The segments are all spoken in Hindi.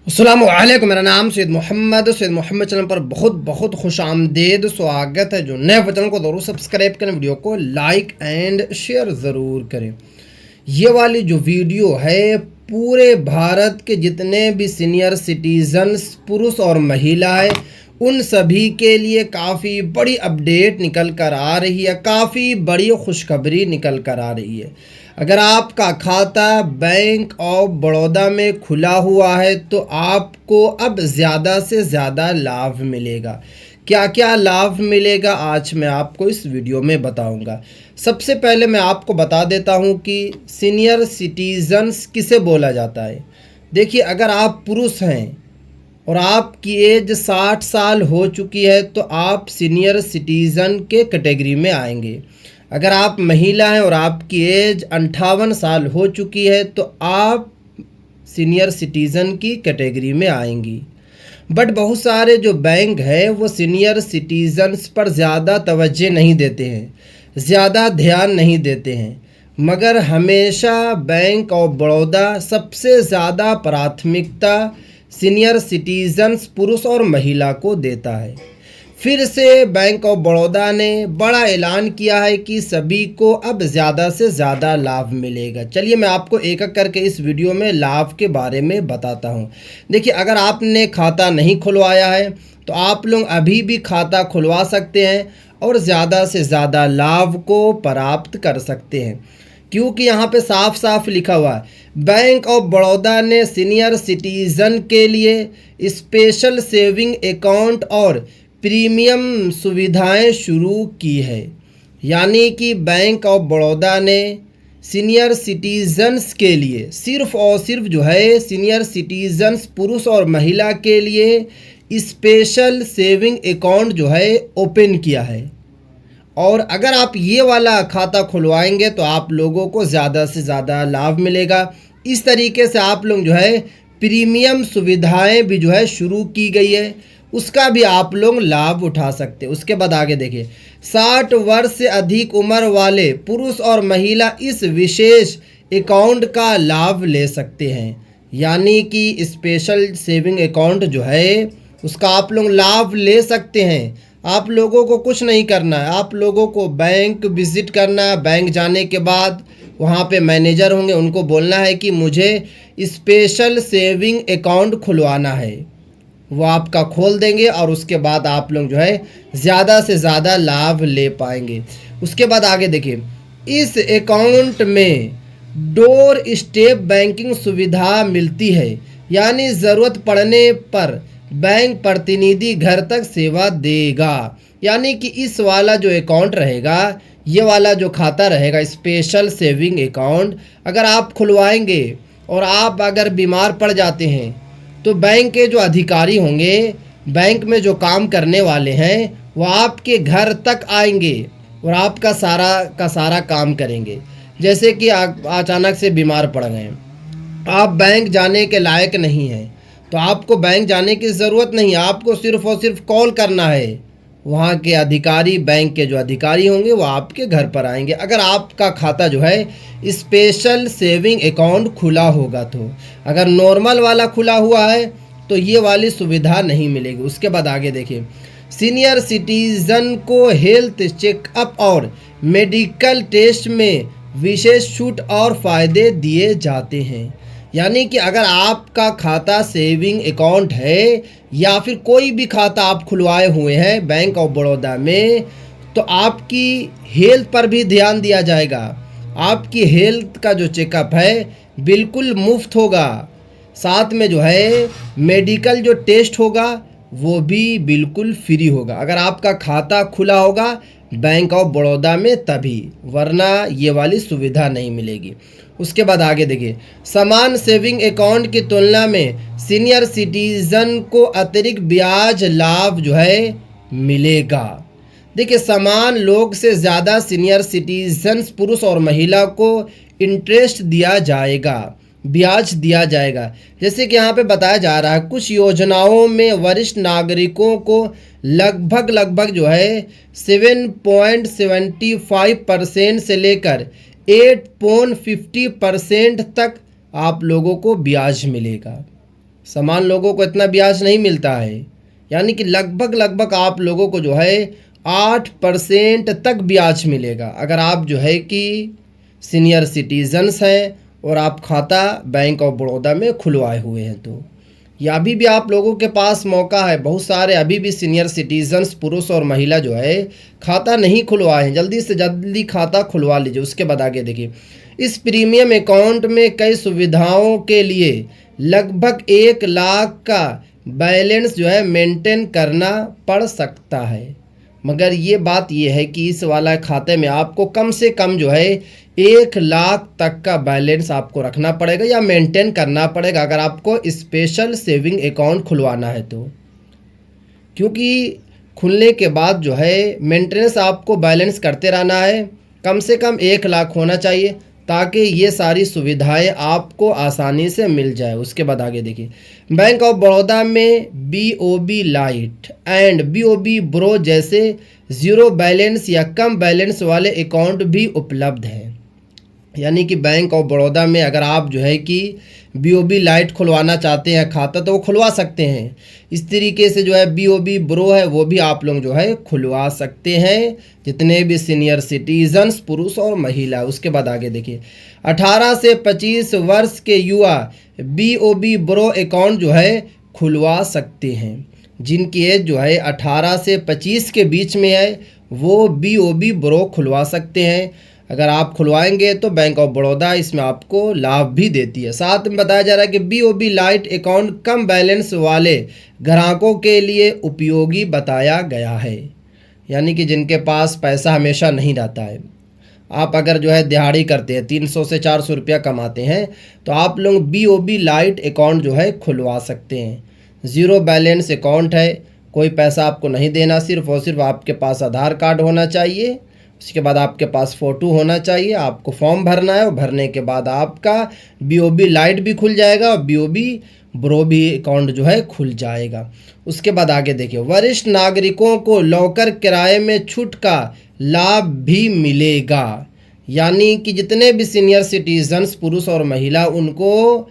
अस्सलामु अलैकुम। मेरा नाम सैयद मोहम्मद चैनल पर बहुत बहुत खुश आमदेद स्वागत है। जो नए चैनल को ज़रूर सब्सक्राइब करें, वीडियो को लाइक एंड शेयर ज़रूर करें। ये वाली जो वीडियो है पूरे भारत के जितने भी सीनियर सिटीजन्स पुरुष और महिलाएं उन सभी के लिए काफ़ी बड़ी अपडेट निकल कर आ रही है, काफ़ी बड़ी खुशखबरी निकल कर आ रही है। अगर आपका खाता बैंक ऑफ बड़ौदा में खुला हुआ है तो आपको अब ज़्यादा से ज़्यादा लाभ मिलेगा। क्या क्या लाभ मिलेगा आज मैं आपको इस वीडियो में बताऊंगा। सबसे पहले मैं आपको बता देता हूं कि सीनियर सिटीजन्स किसे बोला जाता है। देखिए, अगर आप पुरुष हैं और आपकी एज 60 साल हो चुकी है तो आप सीनियर सिटीज़न के कैटेगरी में आएंगे। अगर आप महिला हैं और आपकी एज 58 साल हो चुकी है तो आप सीनियर सिटीज़न की कैटेगरी में आएंगी। बट बहुत सारे जो बैंक है वो सीनियर सिटीजन्स पर ज़्यादा तवज्जो नहीं देते हैं, ज़्यादा ध्यान नहीं देते हैं, मगर हमेशा बैंक ऑफ बड़ौदा सबसे ज़्यादा प्राथमिकता सीनियर सिटीजन्स पुरुष और महिला को देता है। फिर से बैंक ऑफ बड़ौदा ने बड़ा ऐलान किया है कि सभी को अब ज़्यादा से ज़्यादा लाभ मिलेगा। चलिए मैं आपको एक एक करके इस वीडियो में लाभ के बारे में बताता हूँ। देखिए, अगर आपने खाता नहीं खुलवाया है तो आप लोग अभी भी खाता खुलवा सकते हैं और ज़्यादा से ज़्यादा लाभ को प्राप्त कर सकते हैं, क्योंकि यहाँ पे साफ साफ लिखा हुआ है बैंक ऑफ बड़ौदा ने सीनियर सिटीज़न के लिए स्पेशल सेविंग अकाउंट और प्रीमियम सुविधाएं शुरू की है। यानी कि बैंक ऑफ बड़ौदा ने सीनियर सिटीजन्स के लिए सिर्फ़ और सिर्फ जो है सीनियर सिटीजन्स पुरुष और महिला के लिए स्पेशल सेविंग अकाउंट जो है ओपन किया है। और अगर आप ये वाला खाता खुलवाएंगे तो आप लोगों को ज़्यादा से ज़्यादा लाभ मिलेगा। इस तरीके से आप लोग जो है प्रीमियम सुविधाएं भी जो है शुरू की गई है, उसका भी आप लोग लाभ उठा सकते हैं। उसके बाद आगे देखिए, 60 वर्ष से अधिक उम्र वाले पुरुष और महिला इस विशेष अकाउंट का लाभ ले सकते हैं। यानी कि स्पेशल सेविंग अकाउंट जो है उसका आप लोग लाभ ले सकते हैं। आप लोगों को कुछ नहीं करना है, आप लोगों को बैंक विज़िट करना है। बैंक जाने के बाद वहाँ पे मैनेजर होंगे, उनको बोलना है कि मुझे स्पेशल सेविंग अकाउंट खुलवाना है। वो आपका खोल देंगे और उसके बाद आप लोग जो है ज़्यादा से ज़्यादा लाभ ले पाएंगे। उसके बाद आगे देखिए, इस अकाउंट में डोर स्टेप बैंकिंग सुविधा मिलती है। यानी ज़रूरत पड़ने पर बैंक प्रतिनिधि घर तक सेवा देगा। यानी कि इस वाला जो अकाउंट रहेगा, ये वाला जो खाता रहेगा स्पेशल सेविंग अकाउंट, अगर आप खुलवाएंगे और आप अगर बीमार पड़ जाते हैं तो बैंक के जो अधिकारी होंगे, बैंक में जो काम करने वाले हैं, वो आपके घर तक आएंगे और आपका सारा काम करेंगे। जैसे कि आप अचानक से बीमार पड़ गए, आप बैंक जाने के लायक नहीं हैं तो आपको बैंक जाने की ज़रूरत नहीं है, आपको सिर्फ़ और सिर्फ कॉल करना है। वहाँ के अधिकारी, बैंक के जो अधिकारी होंगे वो आपके घर पर आएंगे। अगर आपका खाता जो है स्पेशल सेविंग अकाउंट खुला होगा तो, अगर नॉर्मल वाला खुला हुआ है तो ये वाली सुविधा नहीं मिलेगी। उसके बाद आगे देखिए, सीनियर सिटीज़न को हेल्थ चेकअप और मेडिकल टेस्ट में विशेष छूट और फ़ायदे दिए जाते हैं। यानी कि अगर आपका खाता सेविंग अकाउंट है या फिर कोई भी खाता आप खुलवाए हुए हैं बैंक ऑफ बड़ौदा में, तो आपकी हेल्थ पर भी ध्यान दिया जाएगा। आपकी हेल्थ का जो चेकअप है बिल्कुल मुफ्त होगा। साथ में जो है मेडिकल जो टेस्ट होगा वो भी बिल्कुल फ्री होगा। अगर आपका खाता खुला होगा बैंक ऑफ बड़ौदा में तभी, वरना ये वाली सुविधा नहीं मिलेगी। उसके बाद आगे देखिए, समान सेविंग अकाउंट की तुलना में सीनियर सिटीज़न को अतिरिक्त ब्याज लाभ जो है मिलेगा। देखिए, समान लोग से ज़्यादा सीनियर सिटीजन्स पुरुष और महिला को इंटरेस्ट दिया जाएगा, ब्याज दिया जाएगा। जैसे कि यहाँ पे बताया जा रहा है, कुछ योजनाओं में वरिष्ठ नागरिकों को लगभग जो है 7.75% से लेकर 8.50% तक आप लोगों को ब्याज मिलेगा। सामान्य लोगों को इतना ब्याज नहीं मिलता है। यानी कि लगभग आप लोगों को जो है 8% तक ब्याज मिलेगा अगर आप जो है कि सीनियर सिटीजन्स हैं और आप खाता बैंक ऑफ बड़ौदा में खुलवाए हुए हैं। तो या अभी भी आप लोगों के पास मौका है, बहुत सारे अभी भी सीनियर सिटीजन्स पुरुष और महिला जो है खाता नहीं खुलवाए हैं, जल्दी से जल्दी खाता खुलवा लीजिए। उसके बाद आगे देखिए, इस प्रीमियम अकाउंट में कई सुविधाओं के लिए लगभग 1 लाख का बैलेंस जो है मेंटेन करना पड़ सकता है, मगर ये बात ये है कि इस वाला खाते में आपको कम से कम जो है 1 लाख तक का बैलेंस आपको रखना पड़ेगा या मेंटेन करना पड़ेगा अगर आपको स्पेशल सेविंग अकाउंट खुलवाना है तो। क्योंकि खुलने के बाद जो है मेंटेनेंस आपको बैलेंस करते रहना है, कम से कम 1 लाख होना चाहिए ताकि ये सारी सुविधाएं आपको आसानी से मिल जाए। उसके बाद आगे देखिए, बैंक ऑफ बड़ौदा में BOB light and BOB bro जैसे ज़ीरो बैलेंस या कम बैलेंस वाले अकाउंट भी उपलब्ध हैं। यानी कि बैंक ऑफ बड़ौदा में अगर आप जो है कि BOB लाइट खुलवाना चाहते हैं खाता तो वो खुलवा सकते हैं। इस तरीके से जो है BOB ब्रो है वो भी आप लोग जो है खुलवा सकते हैं, जितने भी सीनियर सिटीजन्स पुरुष और महिला। उसके बाद आगे देखिए, 18 से 25 वर्ष के युवा BOB ब्रो अकाउंट जो है खुलवा सकते हैं। जिनकी एज जो है 18 से 25 के बीच में है वो BOB ब्रो खुलवा सकते हैं। अगर आप खुलवाएंगे तो बैंक ऑफ बड़ौदा इसमें आपको लाभ भी देती है। साथ में बताया जा रहा है कि BOB लाइट अकाउंट कम बैलेंस वाले ग्राहकों के लिए उपयोगी बताया गया है। यानी कि जिनके पास पैसा हमेशा नहीं रहता है, आप अगर जो है दिहाड़ी करते हैं 300 से 400 रुपया कमाते हैं तो आप लोग BOB लाइट अकाउंट जो है खुलवा सकते हैं। ज़ीरो बैलेंस अकाउंट है, कोई पैसा आपको नहीं देना, सिर्फ और सिर्फ आपके पास आधार कार्ड होना चाहिए, उसके बाद आपके पास फ़ोटो होना चाहिए, आपको फॉर्म भरना है और भरने के बाद आपका BOB लाइट भी खुल जाएगा और BOB ब्रो भी अकाउंट जो है खुल जाएगा। उसके बाद आगे देखिए, वरिष्ठ नागरिकों को लॉकर किराए में छूट का लाभ भी मिलेगा। यानी कि जितने भी सीनियर सिटीजन्स पुरुष और महिला उनको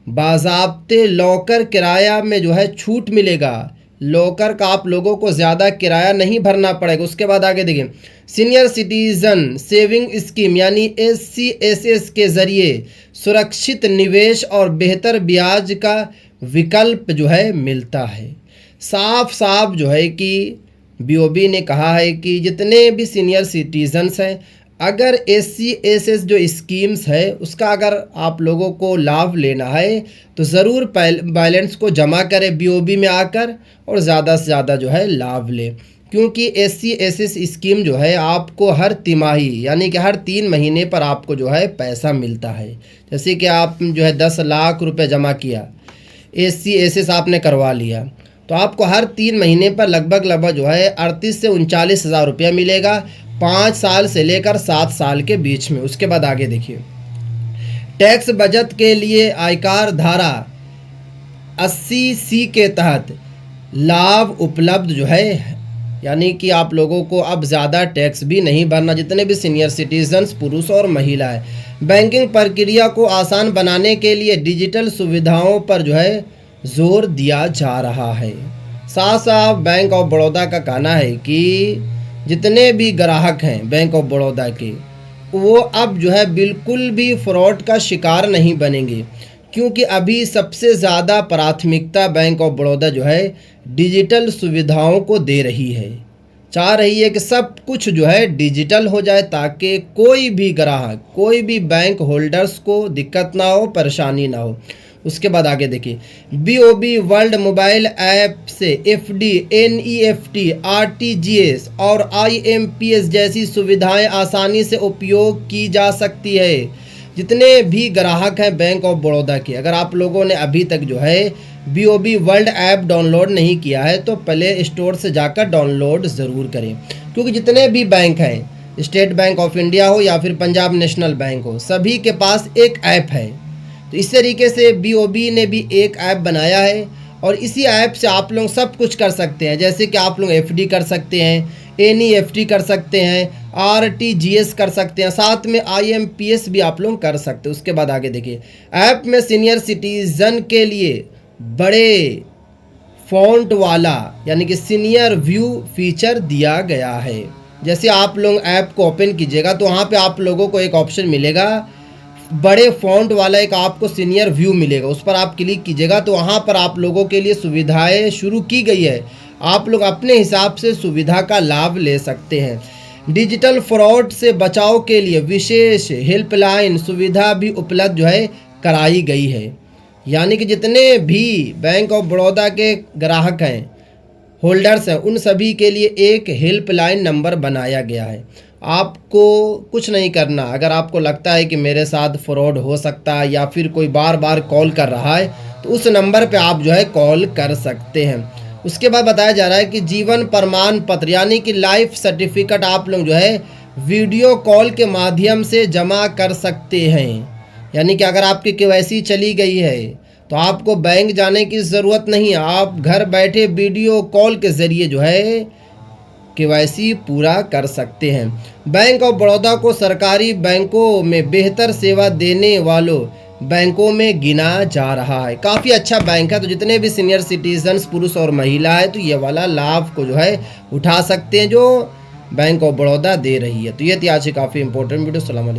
बाज़ाब्ते लॉकर किराया में जो है छूट मिलेगा। लॉकर का आप लोगों को ज़्यादा किराया नहीं भरना पड़ेगा। उसके बाद आगे देखिए, सीनियर सिटीज़न सेविंग स्कीम यानी SCSS के ज़रिए सुरक्षित निवेश और बेहतर ब्याज का विकल्प जो है मिलता है। साफ जो है कि BOB ने कहा है कि जितने भी सीनियर सिटीजन्स हैं, अगर SCSS जो स्कीम्स है उसका अगर आप लोगों को लाभ लेना है तो ज़रूर बैलेंस को जमा करें BOB में आकर और ज़्यादा से ज़्यादा जो है लाभ लें। क्योंकि SCSS स्कीम जो है आपको हर तिमाही यानी कि हर 3 महीने पर आपको जो है पैसा मिलता है। जैसे कि आप जो है 10 लाख रुपए जमा किया, SCSS आपने करवा लिया, तो आपको हर 3 महीने पर लगभग जो है 38 से 39 हज़ार रुपया मिलेगा 5 साल से लेकर 7 साल के बीच में। उसके बाद आगे देखिए, टैक्स बचत के लिए आयकर धारा 80C के तहत लाभ उपलब्ध जो है। यानी कि आप लोगों को अब ज़्यादा टैक्स भी नहीं भरना, जितने भी सीनियर सिटीजन्स पुरुष और महिला है। बैंकिंग प्रक्रिया को आसान बनाने के लिए डिजिटल सुविधाओं पर जो है जोर दिया जा रहा है। साथ बैंक ऑफ बड़ौदा का कहना है कि जितने भी ग्राहक हैं बैंक ऑफ बड़ौदा के, वो अब जो है बिल्कुल भी फ्रॉड का शिकार नहीं बनेंगे। क्योंकि अभी सबसे ज़्यादा प्राथमिकता बैंक ऑफ बड़ौदा जो है डिजिटल सुविधाओं को दे रही है, चाह रही है कि सब कुछ जो है डिजिटल हो जाए ताकि कोई भी ग्राहक, कोई भी बैंक होल्डर्स को दिक्कत ना हो, परेशानी ना हो। उसके बाद आगे देखिए, BOB वर्ल्ड मोबाइल ऐप से FD, NEFT, RTGS और IMPS जैसी सुविधाएं आसानी से उपयोग की जा सकती है। जितने भी ग्राहक हैं बैंक ऑफ बड़ौदा के, अगर आप लोगों ने अभी तक जो है BOB वर्ल्ड ऐप डाउनलोड नहीं किया है तो प्ले स्टोर से जाकर डाउनलोड ज़रूर करें। क्योंकि जितने भी बैंक हैं, स्टेट बैंक ऑफ इंडिया हो या फिर पंजाब नेशनल बैंक हो, सभी के पास एक ऐप है। तो इस तरीके से BOB ने भी एक ऐप बनाया है और इसी ऐप से आप लोग सब कुछ कर सकते हैं। जैसे कि आप लोग FD कर सकते हैं, NEFT कर सकते हैं, RTGS कर सकते हैं, साथ में IMPS भी आप लोग कर सकते हैं। उसके बाद आगे देखिए, ऐप में सीनियर सिटीज़न के लिए बड़े फ़ॉन्ट वाला यानी कि सीनियर व्यू फीचर दिया गया है। जैसे आप लोग ऐप को ओपन कीजिएगा तो वहाँ पे आप लोगों को एक ऑप्शन मिलेगा, बड़े फ़ॉन्ट वाला एक आपको सीनियर व्यू मिलेगा, उस पर आप क्लिक कीजिएगा तो वहाँ पर आप लोगों के लिए सुविधाएं शुरू की गई है। आप लोग अपने हिसाब से सुविधा का लाभ ले सकते हैं। डिजिटल फ्रॉड से बचाव के लिए विशेष हेल्पलाइन सुविधा भी उपलब्ध कराई गई है। यानी कि जितने भी बैंक ऑफ बड़ौदा के ग्राहक हैं, होल्डर्स हैं, उन सभी के लिए एक हेल्पलाइन नंबर बनाया गया है। आपको कुछ नहीं करना, अगर आपको लगता है कि मेरे साथ फ्रॉड हो सकता है या फिर कोई बार बार कॉल कर रहा है तो उस नंबर पे आप कॉल कर सकते हैं। उसके बाद बताया जा रहा है कि जीवन प्रमाण पत्र यानी कि लाइफ सर्टिफिकेट आप लोग वीडियो कॉल के माध्यम से जमा कर सकते हैं। यानी कि अगर आपकी केवाईसी चली गई है तो आपको बैंक जाने की ज़रूरत नहीं, आप घर बैठे वीडियो कॉल के ज़रिए केवाईसी पूरा कर सकते हैं। बैंक ऑफ बड़ौदा को सरकारी बैंकों में बेहतर सेवा देने वालों बैंकों में गिना जा रहा है। काफ़ी अच्छा बैंक है, तो जितने भी सीनियर सिटीजन्स पुरुष और महिला है तो ये वाला लाभ को उठा सकते हैं जो बैंक ऑफ बड़ौदा दे रही है। तो ये थी आज की काफ़ी इंपॉर्टेंट वीडियो। सलाम अलैकुम।